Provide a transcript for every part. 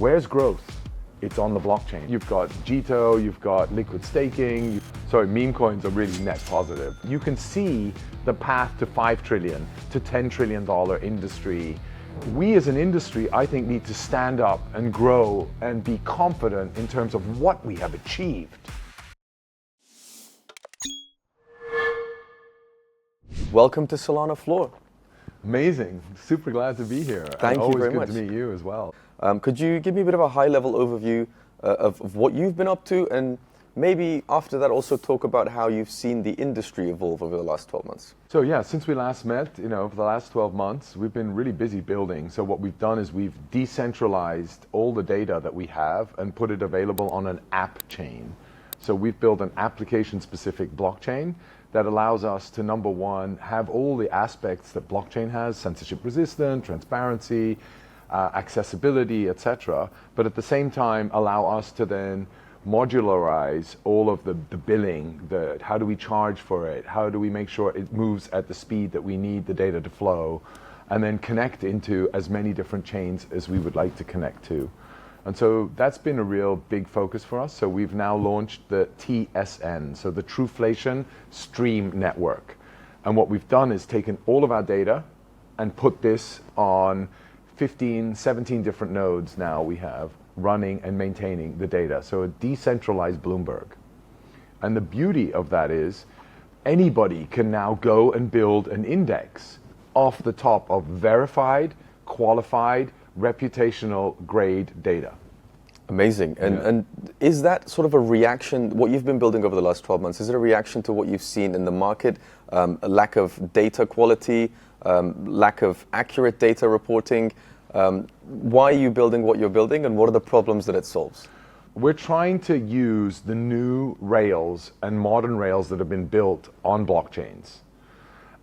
Where's growth? It's on the blockchain. You've got Jito, you've got liquid staking. Meme coins are really net positive. You can see the path to $5 trillion, to $10 trillion industry. We as an industry, I think, need to stand up and grow and be confident in terms of what we have achieved. Welcome to Solana Floor. Amazing. Super glad to be here. Thank you very much. Always good to meet you as well. Could you give me a bit of a high-level overview of what you've been up to, and maybe after that also talk about how you've seen the industry evolve over the last 12 months? So yeah, since we last met, for the last 12 months, we've been really busy building. So what we've done is we've decentralized all the data that we have and put it available on an app chain. So we've built an application-specific blockchain that allows us to, number one, have all the aspects that blockchain has: censorship resistant, transparency, accessibility, etc. But at the same time, allow us to then modularize all of the billing, how do we charge for it, how do we make sure it moves at the speed that we need the data to flow, and then connect into as many different chains as we would like to connect to. And so that's been a real big focus for us. So we've now launched the TSN, so the Truflation Stream Network. And what we've done is taken all of our data and put this on 15, 17 different nodes now we have running and maintaining the data. So a decentralized Bloomberg. And the beauty of that is anybody can now go and build an index off the top of verified, qualified, reputational grade data. Amazing. And is that sort of a reaction, what you've been building over the last 12 months, is it a reaction to what you've seen in the market, a lack of data quality, lack of accurate data reporting? Why are you building what you're building, and what are the problems that it solves? We're trying to use the new rails and modern rails that have been built on blockchains.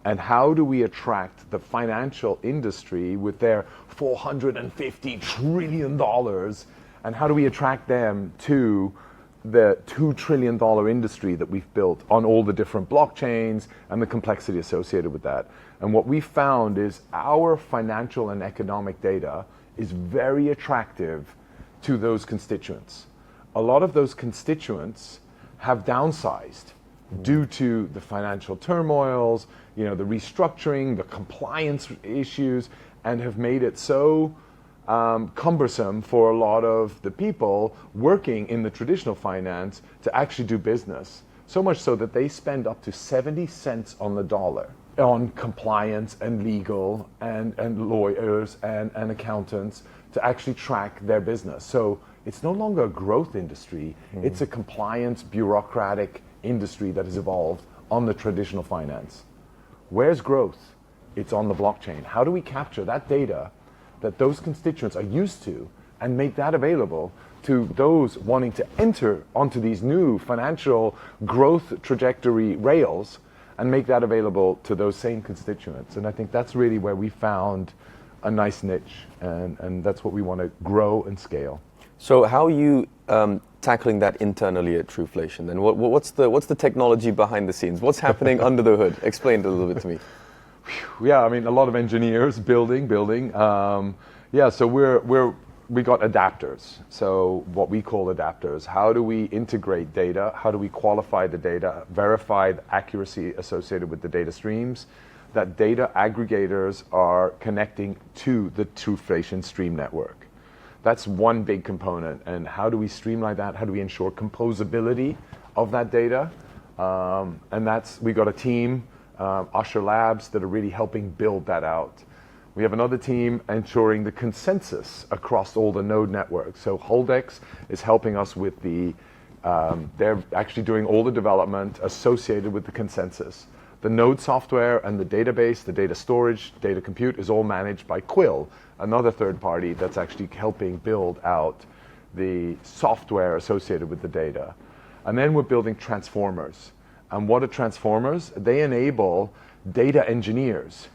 And how do we attract the financial industry with their $450 trillion, and how do we attract them to the $2 trillion industry that we've built on all the different blockchains and the complexity associated with that? And what we found is our financial and economic data is very attractive to those constituents. A lot of those constituents have downsized due to the financial turmoils, the restructuring, the compliance issues, and have made it so cumbersome for a lot of the people working in the traditional finance to actually do business. So much so that they spend up to 70 cents on the dollar on compliance and legal and lawyers and accountants to actually track their business. So it's no longer a growth industry, it's a compliance, bureaucratic industry that has evolved on the traditional finance. Where's growth? It's on the blockchain. How do we capture that data that those constituents are used to and make that available to those wanting to enter onto these new financial growth trajectory rails, and make that available to those same constituents? And I think that's really where we found a nice niche, and that's what we want to grow and scale. So how are you tackling that internally at Truflation? Then what's the technology behind the scenes? What's happening under the hood? Explain it a little bit to me. Yeah, a lot of engineers building. So we got adapters. So what we call adapters. How do we integrate data? How do we qualify the data, verify the accuracy associated with the data streams? That data aggregators are connecting to the Truflation Stream Network. That's one big component. And how do we streamline that? How do we ensure composability of that data? And we got a team, Usher Labs, that are really helping build that out. We have another team ensuring the consensus across all the node networks. So Holdex is helping us with they're actually doing all the development associated with the consensus. The node software and the database, the data storage, data compute is all managed by Quill, another third party that's actually helping build out the software associated with the data. And then we're building transformers. And what are transformers? They enable data engineers,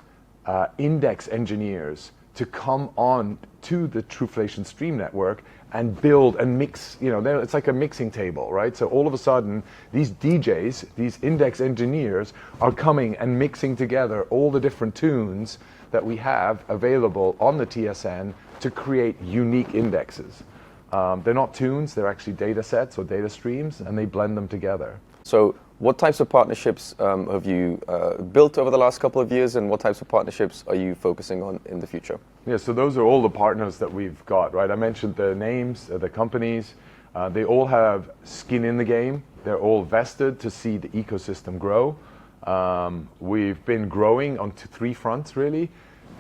index engineers to come on to the Truflation Stream Network and build and mix, it's like a mixing table, right? So all of a sudden, these DJs, these index engineers, are coming and mixing together all the different tunes that we have available on the TSN to create unique indexes. They're not tunes, they're actually data sets or data streams, and they blend them together. So what types of partnerships have you built over the last couple of years, and what types of partnerships are you focusing on in the future? Yeah, so those are all the partners that we've got, right? I mentioned the names, the companies. They all have skin in the game. They're all vested to see the ecosystem grow. We've been growing on three fronts, really.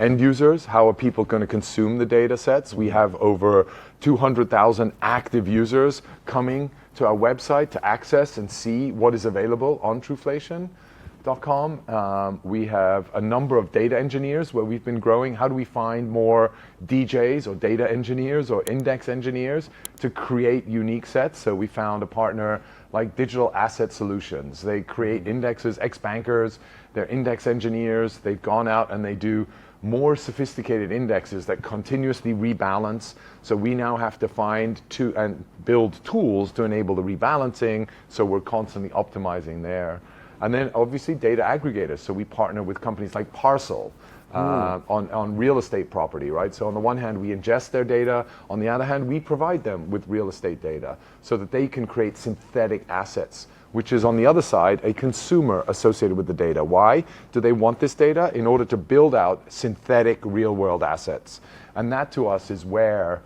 End users, how are people going to consume the data sets? We have over 200,000 active users coming to our website to access and see what is available on Truflation.com. We have a number of data engineers where we've been growing. How do we find more DJs or data engineers or index engineers to create unique sets? So we found a partner like Digital Asset Solutions. They create indexes, ex-bankers, they're index engineers. They've gone out and they do more sophisticated indexes that continuously rebalance. So we now have to find and build tools to enable the rebalancing. So we're constantly optimizing there. And then obviously data aggregators. So we partner with companies like Parcel on real estate property, right? So on the one hand, we ingest their data. On the other hand, we provide them with real estate data so that they can create synthetic assets, which is on the other side, a consumer associated with the data. Why do they want this data? In order to build out synthetic real world assets. And that to us is where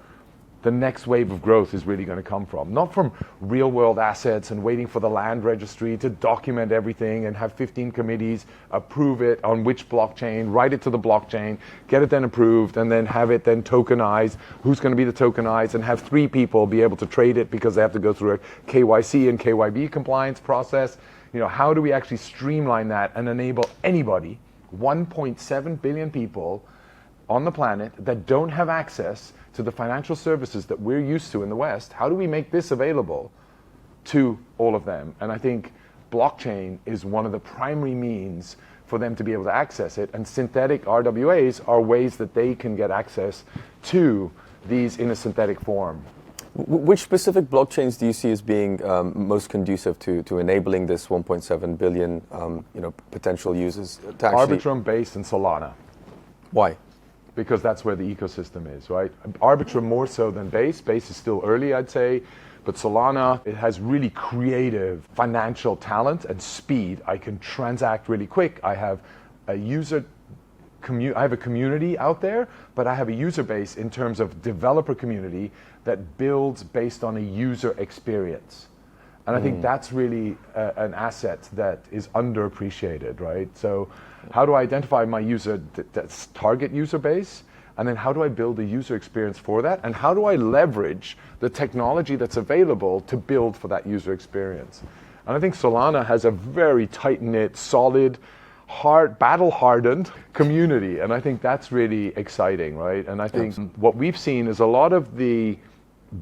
the next wave of growth is really going to come from. Not from real world assets and waiting for the land registry to document everything and have 15 committees approve it on which blockchain, write it to the blockchain, get it then approved, and then have it then tokenized. Who's going to be the tokenized, and have 3 people be able to trade it because they have to go through a KYC and KYB compliance process. You know, how do we actually streamline that and enable anybody, 1.7 billion people on the planet that don't have access to the financial services that we're used to in the West? How do we make this available to all of them? And I think blockchain is one of the primary means for them to be able to access it, and synthetic RWAs are ways that they can get access to these in a synthetic form. Which specific blockchains do you see as being most conducive to enabling this 1.7 billion potential users to actually... Arbitrum, Base, and Solana. Why? Because that's where the ecosystem is, right? Arbitrum more so than Base. Base is still early, I'd say. But Solana, it has really creative financial talent and speed. I can transact really quick. I have a community out there, but I have a user base in terms of developer community that builds based on a user experience. And I think that's really an asset that is underappreciated, right? So how do I identify my that's target user base? And then how do I build a user experience for that? And how do I leverage the technology that's available to build for that user experience? And I think Solana has a very tight-knit, solid, battle-hardened community. And I think that's really exciting, right? And I think what we've seen is a lot of the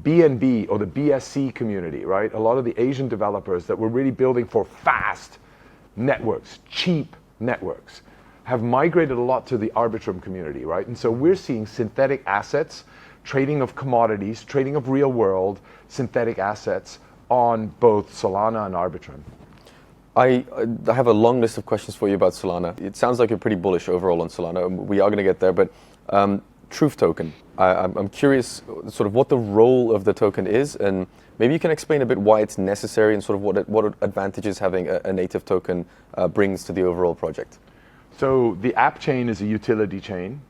BNB or the BSC community, right? A lot of the Asian developers that were really building for fast networks, cheap networks, have migrated a lot to the Arbitrum community, right? And so we're seeing synthetic assets, trading of commodities, trading of real world synthetic assets on both Solana and Arbitrum. I have a long list of questions for you about Solana. It sounds like you're pretty bullish overall on Solana. We are going to get there, but Truth Token. I'm curious sort of what the role of the token is, and maybe you can explain a bit why it's necessary and sort of what advantages having a native token brings to the overall project. So the app chain is a utility chain,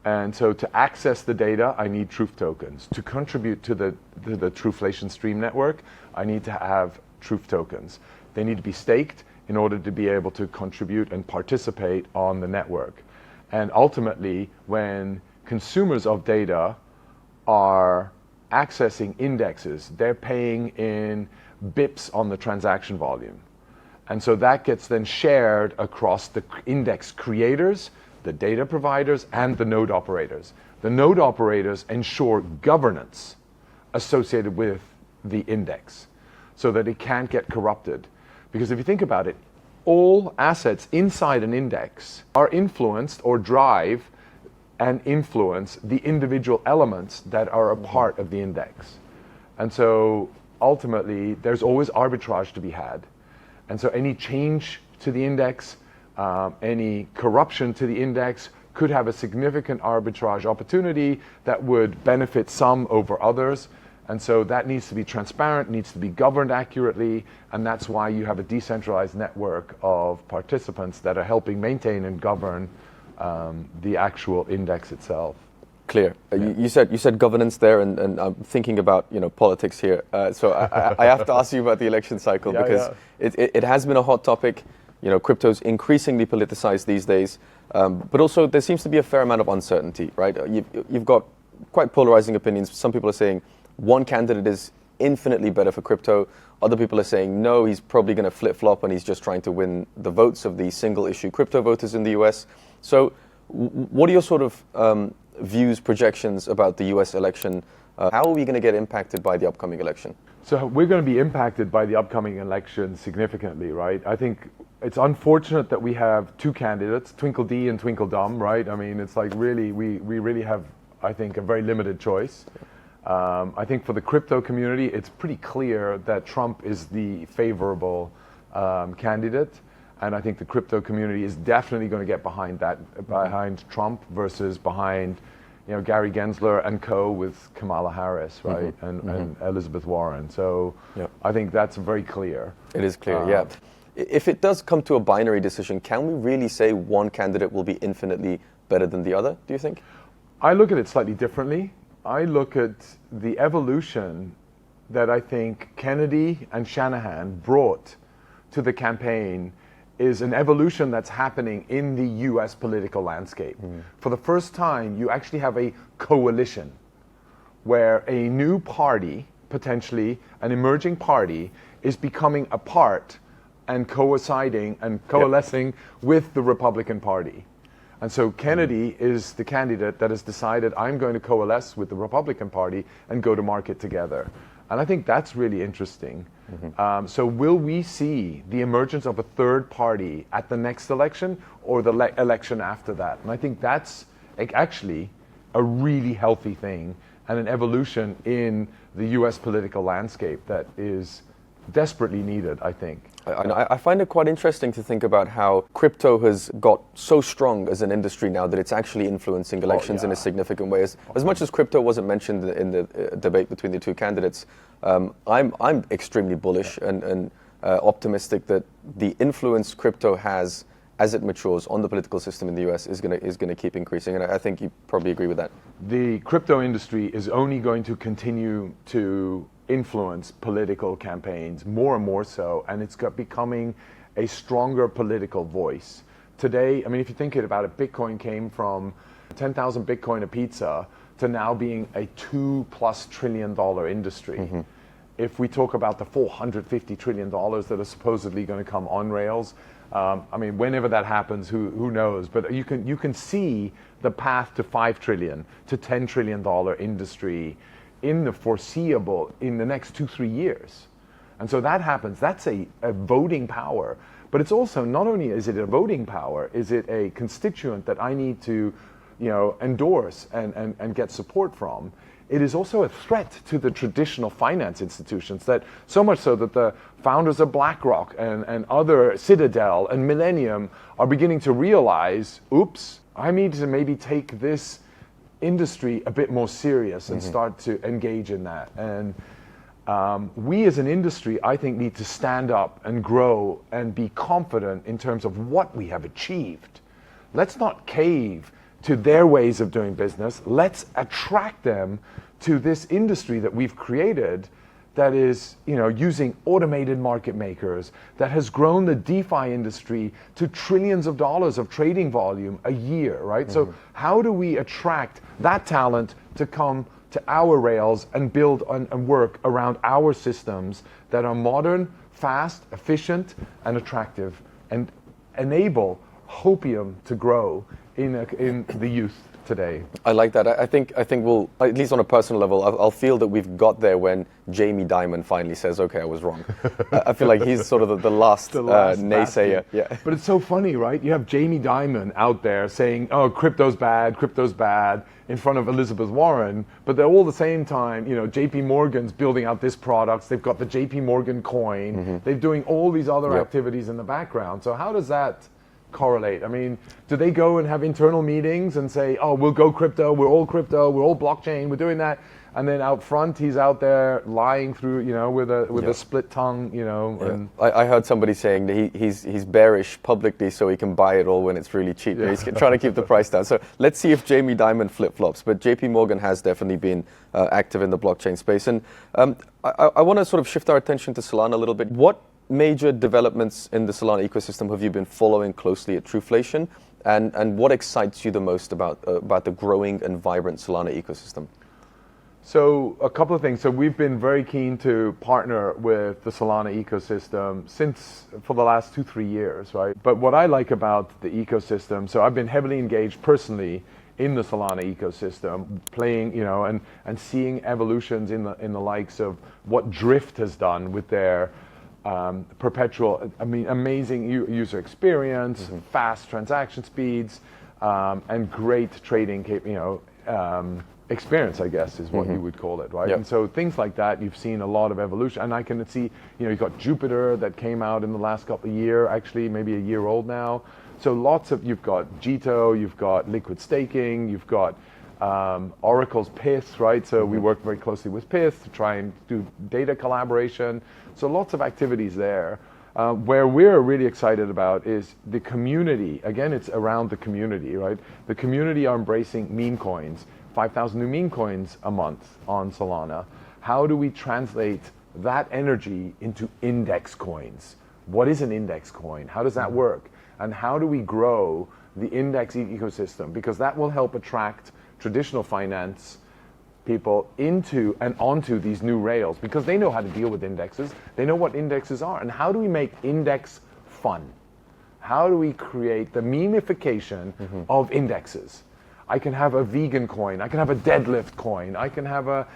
and so to access the data, I need truth tokens. To contribute to the Truflation Stream Network, I need to have truth tokens. They need to be staked in order to be able to contribute and participate on the network. And ultimately, when consumers of data are accessing indexes, they're paying in bips on the transaction volume. And so that gets then shared across the index creators, the data providers, and the node operators. The node operators ensure governance associated with the index so that it can't get corrupted. Because if you think about it, all assets inside an index are influenced or drive and influence the individual elements that are a part of the index. And so ultimately, there's always arbitrage to be had. And so any change to the index, any corruption to the index could have a significant arbitrage opportunity that would benefit some over others. And so that needs to be transparent, needs to be governed accurately, and that's why you have a decentralized network of participants that are helping maintain and govern the actual index itself. Clear. You said governance there, and I'm thinking about politics here. So I have to ask you about the election cycle because it has been a hot topic. Crypto's increasingly politicized these days, but also there seems to be a fair amount of uncertainty, right? You've got quite polarizing opinions. Some people are saying one candidate is infinitely better for crypto. Other people are saying, no, he's probably going to flip-flop and he's just trying to win the votes of the single-issue crypto voters in the US. So what are your sort of views, projections about the US election? How are we going to get impacted by the upcoming election? So we're going to be impacted by the upcoming election significantly, right? I think it's unfortunate that we have two candidates, Twinkle D and Twinkle Dumb, right? I mean, it's like really, we really have, I think, a very limited choice. I think for the crypto community, it's pretty clear that Trump is the favorable candidate. And I think the crypto community is definitely going to get behind Trump versus behind, Gary Gensler and co. with Kamala Harris, right? And Elizabeth Warren. So I think that's very clear. It is clear, yeah. If it does come to a binary decision, can we really say one candidate will be infinitely better than the other, do you think? I look at it slightly differently. I look at the evolution that I think Kennedy and Shanahan brought to the campaign is an evolution that's happening in the US political landscape. For the first time, you actually have a coalition where a new party, potentially an emerging party, is becoming a part and coinciding and coalescing with the Republican Party. And so Kennedy is the candidate that has decided, I'm going to coalesce with the Republican Party and go to market together. And I think that's really interesting. So will we see the emergence of a third party at the next election or the election after that? And I think that's actually a really healthy thing and an evolution in the US political landscape that is desperately needed, I think. I find it quite interesting to think about how crypto has got so strong as an industry now that it's actually influencing elections in a significant way. As much as crypto wasn't mentioned in the debate between the two candidates, I'm extremely bullish and optimistic that the influence crypto has as it matures on the political system in the US is going to keep increasing, and I think you probably agree with that. The crypto industry is only going to continue to influence political campaigns more and more so, and it's becoming a stronger political voice. Today, I mean, if you think about it, Bitcoin came from 10,000 Bitcoin a pizza to now being a $2+ trillion industry. If we talk about the $450 trillion that are supposedly going to come on rails, I mean, whenever that happens, who knows? But you can see the path to $5 trillion to $10 trillion industry in the foreseeable, in the next 2-3 years. And so that happens. That's a voting power. But it's also, not only is it a voting power, is it a constituent that I need to endorse and get support from. It is also a threat to the traditional finance institutions, that so much so that the founders of BlackRock and other Citadel and Millennium are beginning to realize, oops, I need to maybe take this industry a bit more serious and start to engage in that. And we as an industry, I think, need to stand up and grow and be confident in terms of what we have achieved. Let's not cave to their ways of doing business. Let's attract them to this industry that we've created that is, using automated market makers, that has grown the DeFi industry to trillions of dollars of trading volume a year, right? So how do we attract that talent to come to our rails and build and work around our systems that are modern, fast, efficient, and attractive, and enable hopium to grow in the youth today? I like that. I think we'll, at least on a personal level, I'll feel that we've got there when Jamie Dimon finally says, okay, I was wrong. I feel like he's sort of the last naysayer. Yeah. But it's so funny, right? You have Jamie Dimon out there saying, oh, crypto's bad, in front of Elizabeth Warren, but they're all the same time, JP Morgan's building out this product, they've got the JP Morgan coin, they're doing all these other activities in the background. So how does that correlate? I mean, do they go and have internal meetings and say, oh, we'll go crypto, we're all blockchain, we're doing that. And then out front, he's out there lying through, with a split tongue, And I heard somebody saying that he's bearish publicly so he can buy it all when it's really cheap. Yeah. He's trying to keep the price down. So let's see if Jamie Dimon flip-flops. But JP Morgan has definitely been active in the blockchain space. And I want to sort of shift our attention to Solana a little bit. What major developments in the Solana ecosystem have you been following closely at Truflation? And what excites you the most about the growing and vibrant Solana ecosystem? So a couple of things. So we've been very keen to partner with the Solana ecosystem for the last 2-3 years, right? But what I like about the ecosystem, so I've been heavily engaged personally in the Solana ecosystem, playing, and seeing evolutions in the likes of what Drift has done with their amazing user experience, fast transaction speeds, and great trading, experience, I guess, is what you would call it, right? Yep. And so things like that, you've seen a lot of evolution. And I can see, you've got Jupiter that came out in the last couple of years, actually maybe a year old now. So you've got Jito, you've got liquid staking, you've got Oracle's Pyth, right? So we work very closely with Pyth to try and do data collaboration. So lots of activities there. Where we're really excited about is the community. Again, it's around the community, right? The community are embracing meme coins. 5,000 new meme coins a month on Solana. How do we translate that energy into index coins? What is an index coin? How does that work? And how do we grow the index ecosystem? Because that will help attract traditional finance people into and onto these new rails, because they know how to deal with indexes. They know what indexes are. And how do we make index fun? How do we create the memification of indexes? I can have a vegan coin. I can have a deadlift coin. I can have a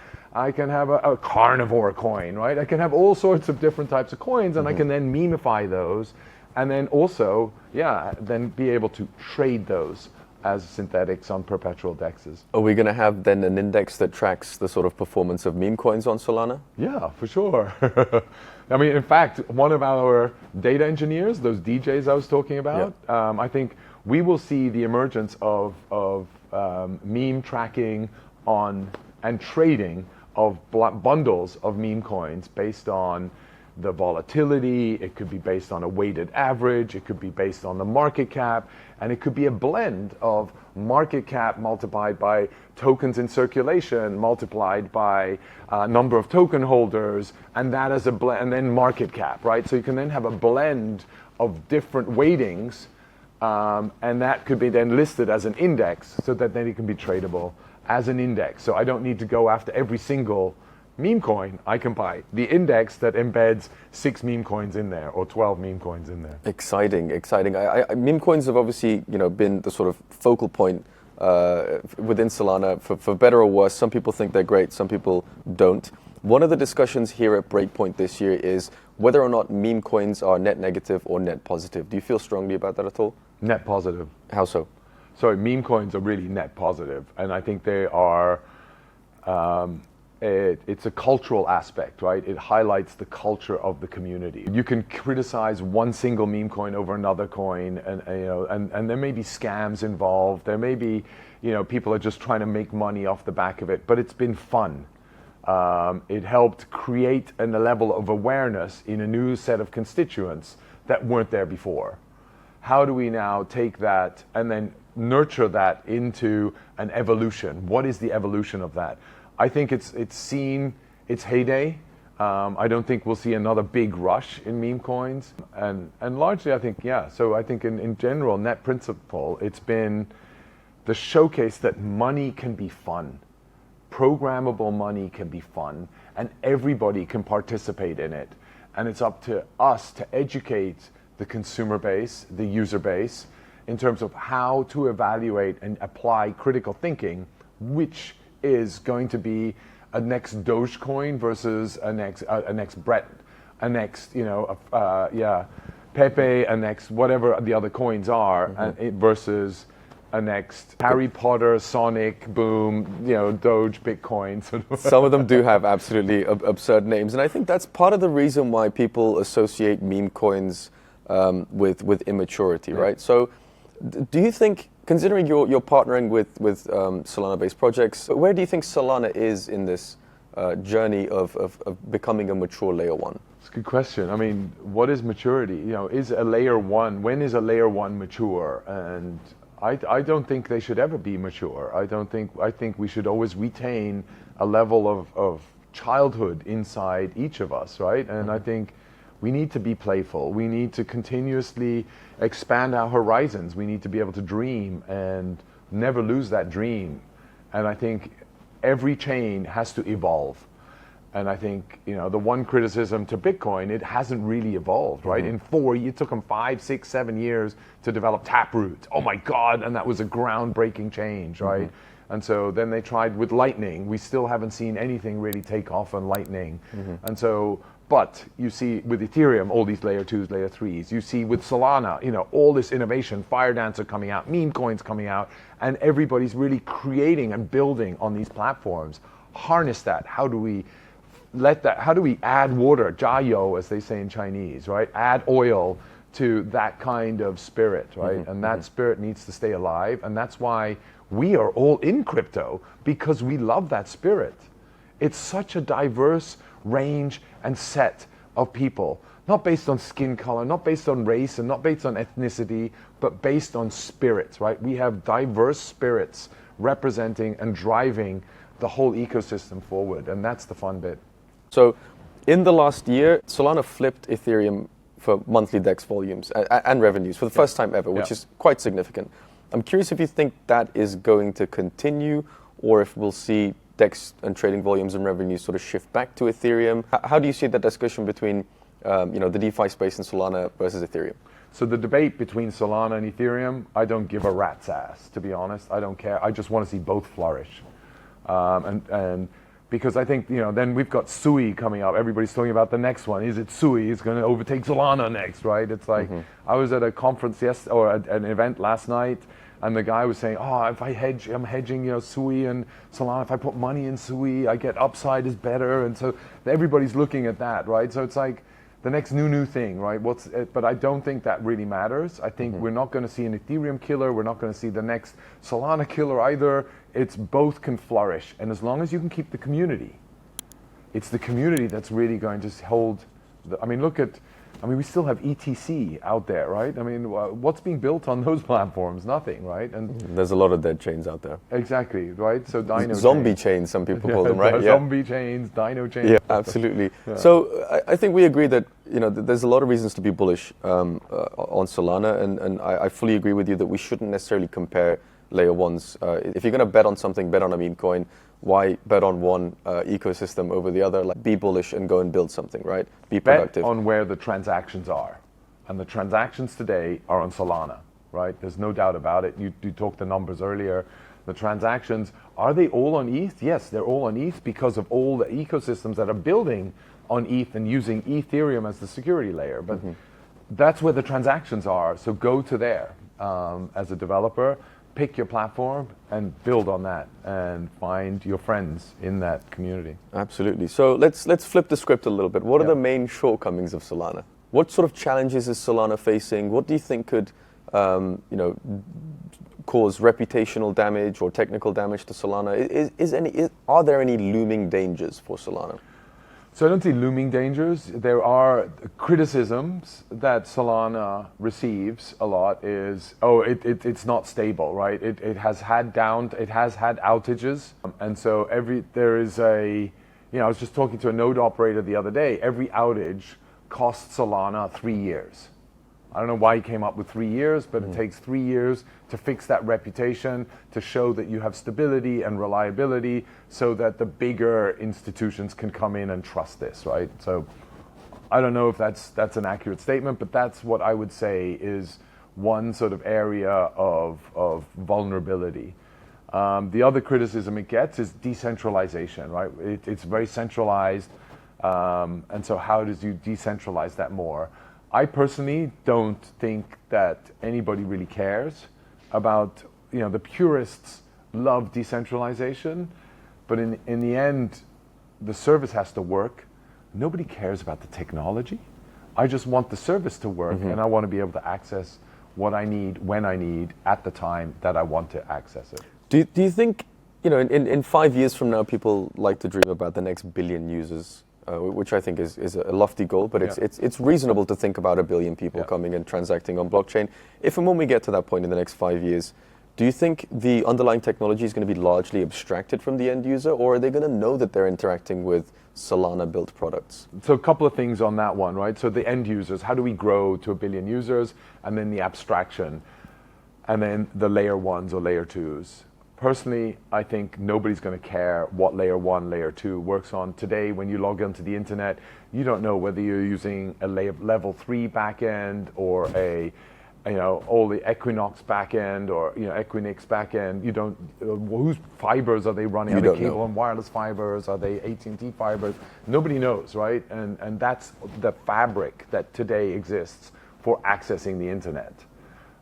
carnivore coin, right? I can have all sorts of different types of coins, and I can then memify those, and then also, then be able to trade those as synthetics on perpetual dexes. Are we going to have then an index that tracks the sort of performance of meme coins on Solana? Yeah, for sure. I mean, in fact, one of our data engineers, those DJs I was talking about, I think we will see the emergence of meme tracking and trading of bundles of meme coins based on the volatility. It could be based on a weighted average. It could be based on the market cap. And it could be a blend of market cap multiplied by tokens in circulation, multiplied by number of token holders, and that as a blend, and then market cap, right? So you can then have a blend of different weightings, and that could be then listed as an index, so that then it can be tradable as an index. So I don't need to go after every single meme coin. I can buy the index that embeds 6 meme coins in there or 12 meme coins in there. Exciting. Meme coins have obviously been the sort of focal point within Solana for better or worse. Some people think they're great, some people don't. One of the discussions here at Breakpoint this year is whether or not meme coins are net negative or net positive. Do you feel strongly about that at all? Net positive. How so? So meme coins are really net positive, and I think they are. It's a cultural aspect, right? It highlights the culture of the community. You can criticize one single meme coin over another coin, and there may be scams involved. There may be, people are just trying to make money off the back of it. But it's been fun. It helped create a level of awareness in a new set of constituents that weren't there before. How do we now take that and then nurture that into an evolution? What is the evolution of that? I think it's seen its heyday. I don't think we'll see another big rush in meme coins. And largely, I think, So I think in general, net principle, it's been the showcase that money can be fun. Programmable money can be fun, and everybody can participate in it. And it's up to us to educate the consumer base, the user base, in terms of how to evaluate and apply critical thinking, which is going to be a next Dogecoin versus a next Brett, a next Pepe, a next whatever the other coins are, versus a next Harry Potter, Sonic, Boom, Doge, Bitcoin. Some of them do have absolutely absurd names, and I think that's part of the reason why people associate meme coins with immaturity, right? So do you think, considering you're partnering with Solana-based projects, where do you think Solana is in this journey of becoming a mature layer one? It's a good question. I mean, what is maturity? Is a layer one, when is a layer one mature? And I don't think they should ever be mature. I think we should always retain a level of childhood inside each of us, right? And I think we need to be playful. We need to continuously expand our horizons. We need to be able to dream and never lose that dream. And I think every chain has to evolve. And I think, the one criticism to Bitcoin, it hasn't really evolved, right? It took them 5, 6, 7 years to develop Taproot. Oh my God, and that was a groundbreaking change, right? And so then they tried with Lightning. We still haven't seen anything really take off on Lightning. And so, but you see with Ethereum, all these layer 2s, layer 3s. You see with Solana, all this innovation, Firedancer coming out, meme coins coming out, and everybody's really creating and building on these platforms. Harness that. How do we add water, jiao, as they say in Chinese, right? Add oil to that kind of spirit, right? And that spirit needs to stay alive. And that's why we are all in crypto, because we love that spirit. It's such a diverse range and set of people, not based on skin color, not based on race, and not based on ethnicity, but based on spirits, right? We have diverse spirits representing and driving the whole ecosystem forward, and that's the fun bit. So in the last year, Solana flipped Ethereum for monthly DEX volumes and revenues for the first time ever, which is quite significant. I'm curious if you think that is going to continue, or if we'll see DEX and trading volumes and revenues sort of shift back to Ethereum. How do you see that discussion between the DeFi space and Solana versus Ethereum? So the debate between Solana and Ethereum, I don't give a rat's ass, to be honest. I don't care. I just want to see both flourish. And because I think, then we've got Sui coming up. Everybody's talking about the next one. Is it Sui? It's going to overtake Solana next, right? It's like, I was at a conference or at an event last night, and the guy was saying, if I hedge, I'm hedging, Sui and Solana. If I put money in Sui, I get upside is better. And so everybody's looking at that, right? So it's like the next new thing, right? But I don't think that really matters. I think we're not going to see an Ethereum killer. We're not going to see the next Solana killer either. It's both can flourish. And as long as you can keep the community, it's the community that's really going to hold. We still have ETC out there, right? What's being built on those platforms? Nothing, right? And there's a lot of dead chains out there. Exactly, right? So zombie chains, some people call them, right? Zombie chains, dino chains. Yeah, absolutely. Yeah. So I think we agree that there's a lot of reasons to be bullish on Solana, and I fully agree with you that we shouldn't necessarily compare layer ones. If you're going to bet on something, bet on a meme coin. Why bet on one ecosystem over the other? Like, be bullish and go and build something, right? Be productive. Bet on where the transactions are. And the transactions today are on Solana, right? There's no doubt about it. You talked the numbers earlier. The transactions, are they all on ETH? Yes, they're all on ETH because of all the ecosystems that are building on ETH and using Ethereum as the security layer. But that's where the transactions are. So go to there as a developer. Pick your platform and build on that, and find your friends in that community. Absolutely. So let's flip the script a little bit. What are the main shortcomings of Solana? What sort of challenges is Solana facing? What do you think could, cause reputational damage or technical damage to Solana? Are there any looming dangers for Solana? So I don't see looming dangers. There are criticisms that Solana receives a lot is, it's not stable, right? It has had outages. And so I was just talking to a node operator the other day, every outage costs Solana 3 years. I don't know why he came up with 3 years, but it takes 3 years to fix that reputation, to show that you have stability and reliability, so that the bigger institutions can come in and trust this, right? So I don't know if that's an accurate statement, but that's what I would say is one sort of area of vulnerability. The other criticism it gets is decentralization, right? It's very centralized, and so how does you decentralize that more? I personally don't think that anybody really cares about, the purists love decentralization, but in the end, the service has to work. Nobody cares about the technology. I just want the service to work, and I want to be able to access what I need, when I need, at the time that I want to access it. Do you think, in 5 years from now, people like to dream about the next billion users, which I think is a lofty goal, but it's reasonable to think about 1 billion people coming and transacting on blockchain. If and when we get to that point in the next 5 years, do you think the underlying technology is going to be largely abstracted from the end user, or are they going to know that they're interacting with Solana-built products? So a couple of things on that one, right? So the end users, how do we grow to 1 billion users? And then the abstraction, and then the layer ones or layer twos. Personally, I think nobody's going to care what layer 1, layer 2 works on. Today, when you log onto the internet, you don't know whether you're using a level 3 backend or all the Equinox backend or Equinix backend. You don't. Whose fibers are they running? Are they cable and wireless fibers? Are they AT&T fibers? Nobody knows, right? And that's the fabric that today exists for accessing the internet.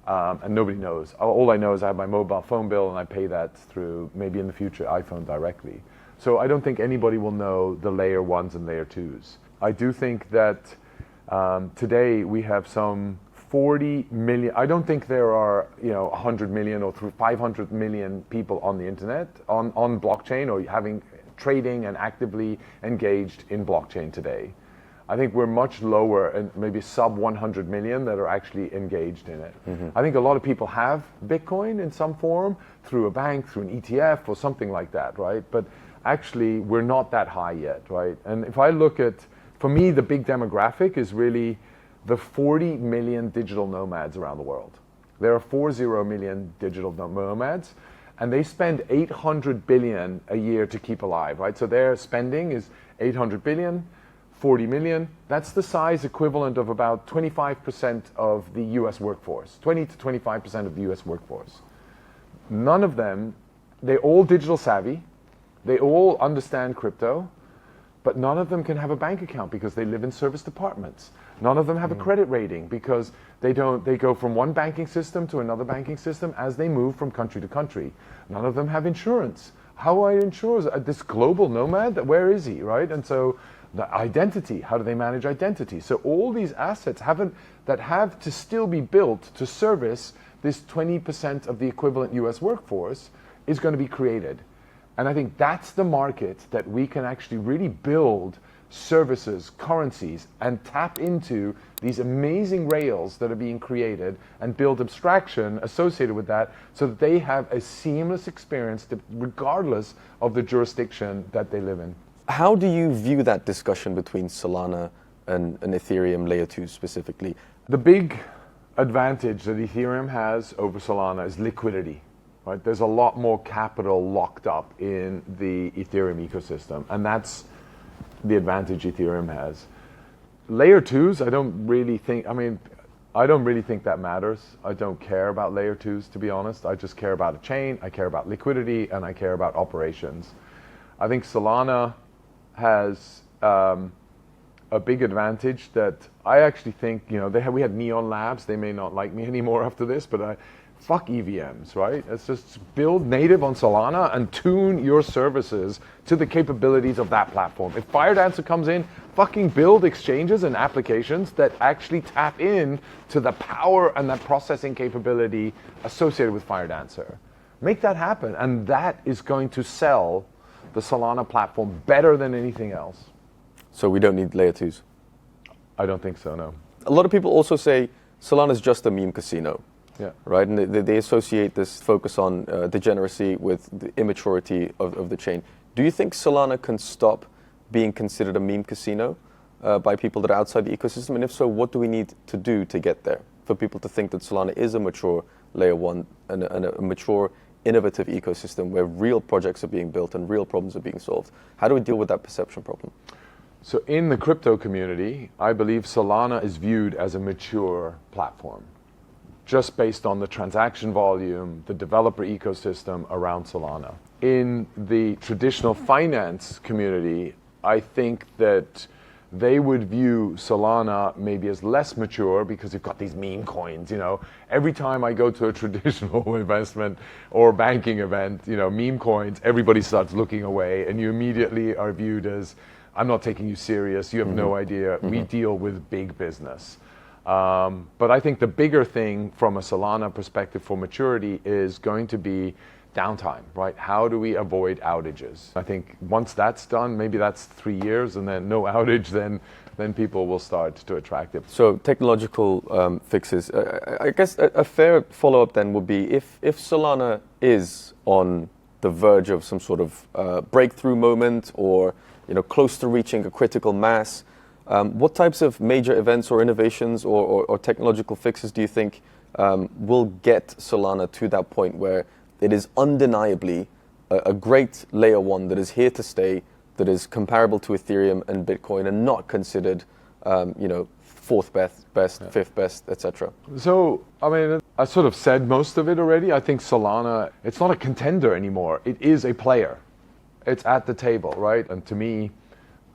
And nobody knows. All I know is I have my mobile phone bill and I pay that through, maybe in the future, iPhone directly. So I don't think anybody will know the layer 1s and layer 2s. I do think that today we have some 40 million, I don't think there are 100 million or 500 million people on the internet, on blockchain, or having trading and actively engaged in blockchain today. I think we're much lower, and maybe sub 100 million that are actually engaged in it. I think a lot of people have Bitcoin in some form, through a bank, through an ETF or something like that, right? But actually we're not that high yet, right? And if I look at, for me, the big demographic is really the 40 million digital nomads around the world. There are 40 million digital nomads, and they spend 800 billion a year to keep alive, right? So their spending is 800 billion, 40 million. That's the size equivalent of about 25% of the US workforce, 20 to 25% of the US workforce. None of them, they're all digital savvy, they all understand crypto, but none of them can have a bank account because they live in service departments. None of them have a credit rating because they go from one banking system to another banking system as they move from country to country. None of them have insurance. How do I insure this global nomad? Where is he, right? And so the identity, how do they manage identity? So all these assets that have to still be built to service this 20% of the equivalent US workforce is going to be created. And I think that's the market that we can actually really build services, currencies, and tap into these amazing rails that are being created and build abstraction associated with that so that they have a seamless experience regardless of the jurisdiction that they live in. How do you view that discussion between Solana and Ethereum layer 2 specifically? The big advantage that Ethereum has over Solana is liquidity. Right? There's a lot more capital locked up in the Ethereum ecosystem, and that's the advantage Ethereum has. Layer 2s, I don't really think that matters. I don't care about layer 2s, to be honest. I just care about a chain, I care about liquidity, and I care about operations. I think Solana has a big advantage that I actually think, we had Neon Labs, they may not like me anymore after this, but fuck EVMs, right? Let's just build native on Solana and tune your services to the capabilities of that platform. If Firedancer comes in, fucking build exchanges and applications that actually tap in to the power and that processing capability associated with Firedancer. Make that happen, and that is going to sell the Solana platform better than anything else. So we don't need layer 2s? I don't think so, no. A lot of people also say Solana is just a meme casino. Yeah. Right, and they associate this focus on degeneracy with the immaturity of the chain. Do you think Solana can stop being considered a meme casino by people that are outside the ecosystem? And if so, what do we need to do to get there for people to think that Solana is a mature layer 1 and a mature, innovative ecosystem where real projects are being built and real problems are being solved? How do we deal with that perception problem? So in the crypto community, I believe Solana is viewed as a mature platform, just based on the transaction volume, the developer ecosystem around Solana. In the traditional finance community, I think that they would view Solana maybe as less mature because you've got these meme coins, Every time I go to a traditional investment or banking event, meme coins, everybody starts looking away and you immediately are viewed as I'm not taking you serious. You have no idea. We deal with big business. But I think the bigger thing from a Solana perspective for maturity is going to be downtime, right? How do we avoid outages? I think once that's done, maybe that's 3 years, and then no outage, then people will start to attract it. So technological fixes. I guess a fair follow-up then would be if Solana is on the verge of some sort of breakthrough moment, or close to reaching a critical mass, what types of major events or innovations or technological fixes do you think will get Solana to that point where it is undeniably a great layer one that is here to stay, that is comparable to Ethereum and Bitcoin, and not considered, fourth best, fifth best, etc.? So, I mean, I sort of said most of it already. I think Solana, it's not a contender anymore. It is a player. It's at the table, right? And to me,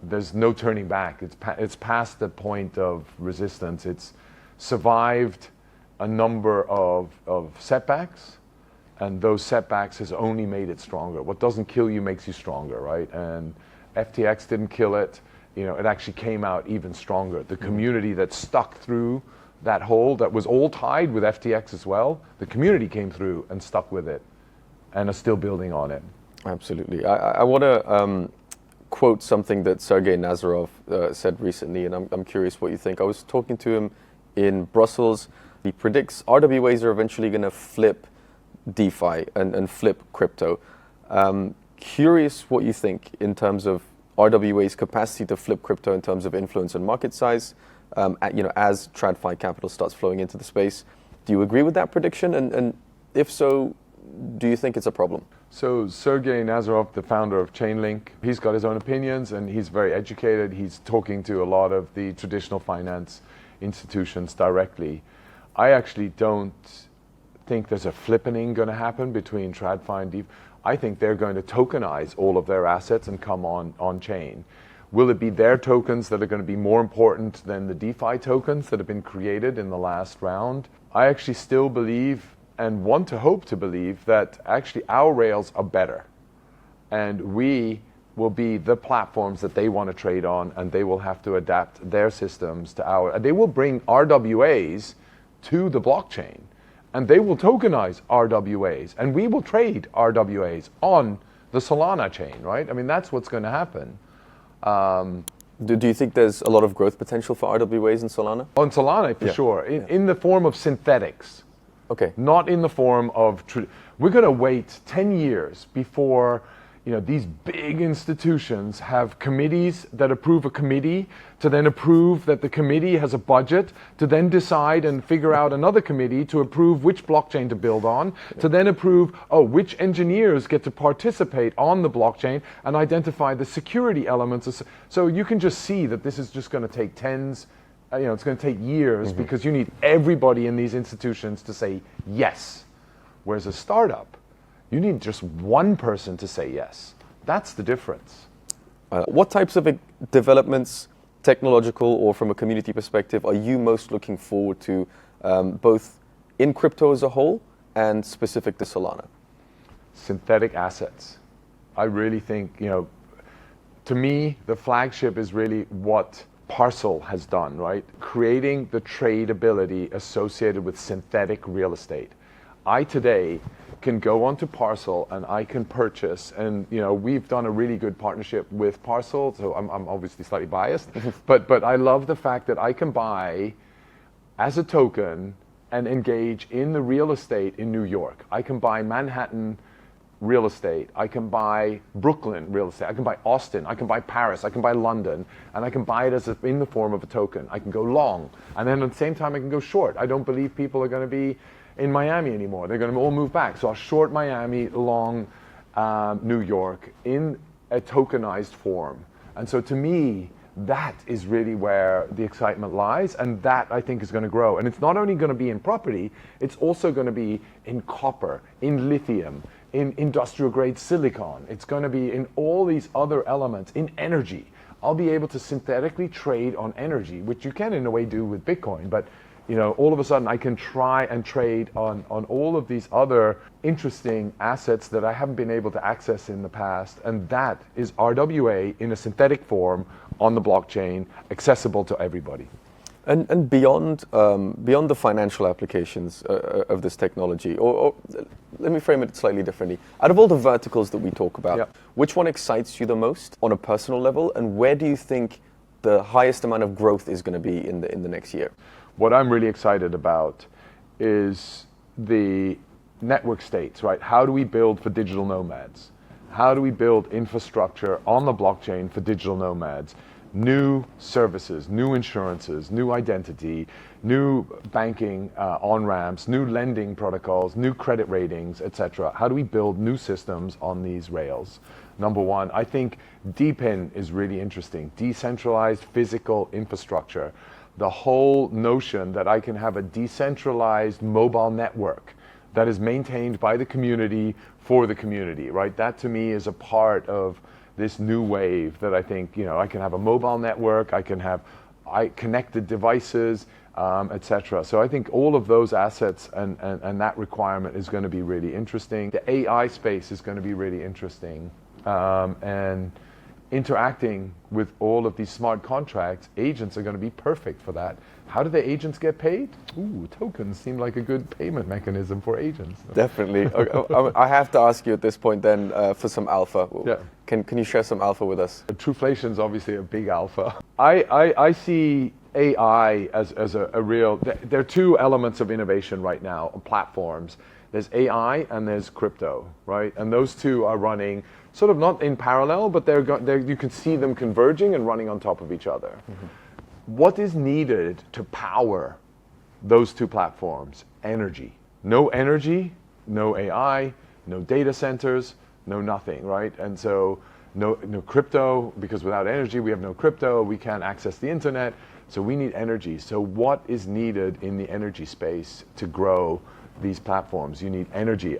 there's no turning back. It's past the point of resistance. It's survived a number of setbacks, and those setbacks has only made it stronger. What doesn't kill you makes you stronger, right? And FTX didn't kill it. It actually came out even stronger. The community that stuck through that hole, that was all tied with FTX as well, the community came through and stuck with it and are still building on it. Absolutely. I want to quote something that Sergey Nazarov said recently, and I'm curious what you think. I was talking to him in Brussels. He predicts RWAs are eventually going to flip DeFi and flip crypto. Curious what you think in terms of RWA's capacity to flip crypto in terms of influence and market size, as TradFi capital starts flowing into the space. Do you agree with that prediction? And if so, do you think it's a problem? So Sergey Nazarov, the founder of Chainlink, he's got his own opinions and he's very educated. He's talking to a lot of the traditional finance institutions directly. I actually don't think there's a flippening going to happen between TradFi and DeFi. I think they're going to tokenize all of their assets and come on chain. Will it be their tokens that are going to be more important than the DeFi tokens that have been created in the last round? I actually still believe and want to hope to believe that actually our rails are better, and we will be the platforms that they want to trade on, and they will have to adapt their systems to our. They will bring RWAs to the blockchain, and they will tokenize RWAs, and we will trade RWAs on the Solana chain, right? I mean, that's what's going to happen. Do you think there's a lot of growth potential for RWAs in Solana? On Solana, for sure, in the form of synthetics. Okay. Not in the form of. We're going to wait 10 years before these big institutions have committees that approve a committee to then approve that the committee has a budget to then decide and figure out another committee to approve which blockchain to build on, to then approve, which engineers get to participate on the blockchain and identify the security elements. So you can just see that this is just going to take it's going to take years because you need everybody in these institutions to say yes. Whereas a startup, you need just one person to say yes. That's the difference. What types of developments, technological or from a community perspective, are you most looking forward to, both in crypto as a whole and specific to Solana? Synthetic assets. I really think, to me, the flagship is really what Parcel has done, right? Creating the tradability associated with synthetic real estate. I today can go onto Parcel and I can purchase, and we've done a really good partnership with Parcel, so I'm obviously slightly biased, but I love the fact that I can buy as a token and engage in the real estate in New York. I can buy Manhattan real estate, I can buy Brooklyn real estate, I can buy Austin, I can buy Paris, I can buy London, and I can buy it in the form of a token. I can go long, and then at the same time I can go short. I don't believe people are going to be in Miami anymore. They're going to all move back. So I'll short Miami, long New York in a tokenized form. And so to me, that is really where the excitement lies, and that I think is going to grow. And it's not only going to be in property, it's also going to be in copper, in lithium, in industrial grade silicon. It's going to be in all these other elements, in energy. I'll be able to synthetically trade on energy, which you can in a way do with Bitcoin, but all of a sudden I can try and trade on all of these other interesting assets that I haven't been able to access in the past. And that is RWA in a synthetic form on the blockchain, accessible to everybody. And beyond the financial applications of this technology, or let me frame it slightly differently. Out of all the verticals that we talk about, which one excites you the most on a personal level, and where do you think the highest amount of growth is going to be in the next year? What I'm really excited about is the network states, right? How do we build for digital nomads? How do we build infrastructure on the blockchain for digital nomads? New services, new insurances, new identity, new banking on-ramps, new lending protocols, new credit ratings, etc. How do we build new systems on these rails? Number one, I think DePIN is really interesting. Decentralized physical infrastructure. The whole notion that I can have a decentralized mobile network that is maintained by the community for the community, right? That to me is a part of this new wave that I think, I can have a mobile network, I can have connected devices, etc. So I think all of those assets and that requirement is going to be really interesting. The AI space is going to be really interesting. And interacting with all of these smart contracts, agents are going to be perfect for that. How do the agents get paid? Ooh, tokens seem like a good payment mechanism for agents. Definitely. I have to ask you at this point then for some alpha. Yeah. Can you share some alpha with us? Truflation is obviously a big alpha. I see AI as a real, there are two elements of innovation right now on platforms. There's AI and there's crypto, right? And those two are running sort of not in parallel, but you can see them converging and running on top of each other. Mm-hmm. What is needed to power those two platforms? Energy. No energy, no AI, no data centers, no nothing, right? And so no crypto, because without energy we have no crypto, we can't access the internet, so we need energy. So what is needed in the energy space to grow these platforms? You need energy.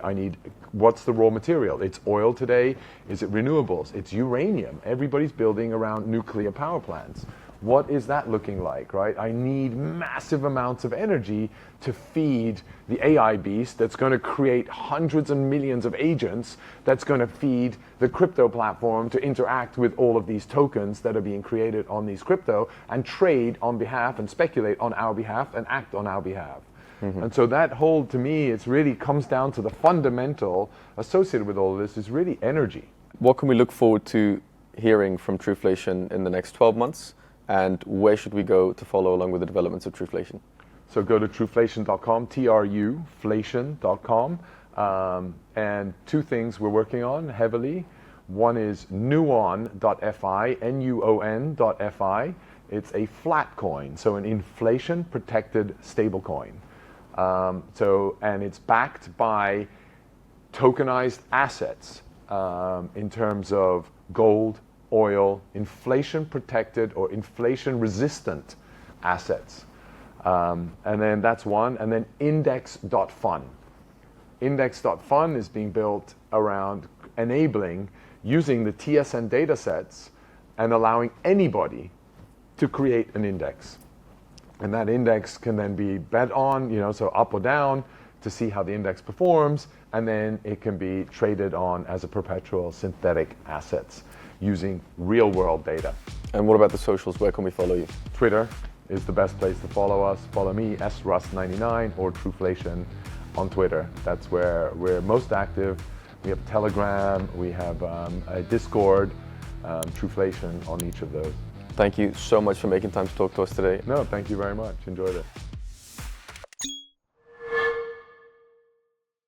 What's the raw material? It's oil today. Is it renewables? It's uranium. Everybody's building around nuclear power plants. What is that looking like, right? I need massive amounts of energy to feed the AI beast that's going to create hundreds and millions of agents that's going to feed the crypto platform to interact with all of these tokens that are being created on these crypto and trade on behalf and speculate on our behalf and act on our behalf. Mm-hmm. And so that whole, to me, it really comes down to the fundamental associated with all of this is really energy. What can we look forward to hearing from Truflation in the next 12 months? And where should we go to follow along with the developments of Truflation? So go to truflation.com, truflation.com. And two things we're working on heavily. One is nuon.fi, nuon.fi. It's a flat coin, so an inflation-protected stable coin. And it's backed by tokenized assets in terms of gold, oil, inflation-protected or inflation-resistant assets. And then that's one. And then index.fun. Index.fun is being built around enabling using the TSN data sets and allowing anybody to create an index. And that index can then be bet on, so up or down to see how the index performs. And then it can be traded on as a perpetual synthetic assets using real world data. And what about the socials? Where can we follow you? Twitter is the best place to follow us. Follow me, srust99 or Truflation on Twitter. That's where we're most active. We have Telegram, we have a Discord, Truflation on each of those. Thank you so much for making time to talk to us today. No, thank you very much. Enjoyed it.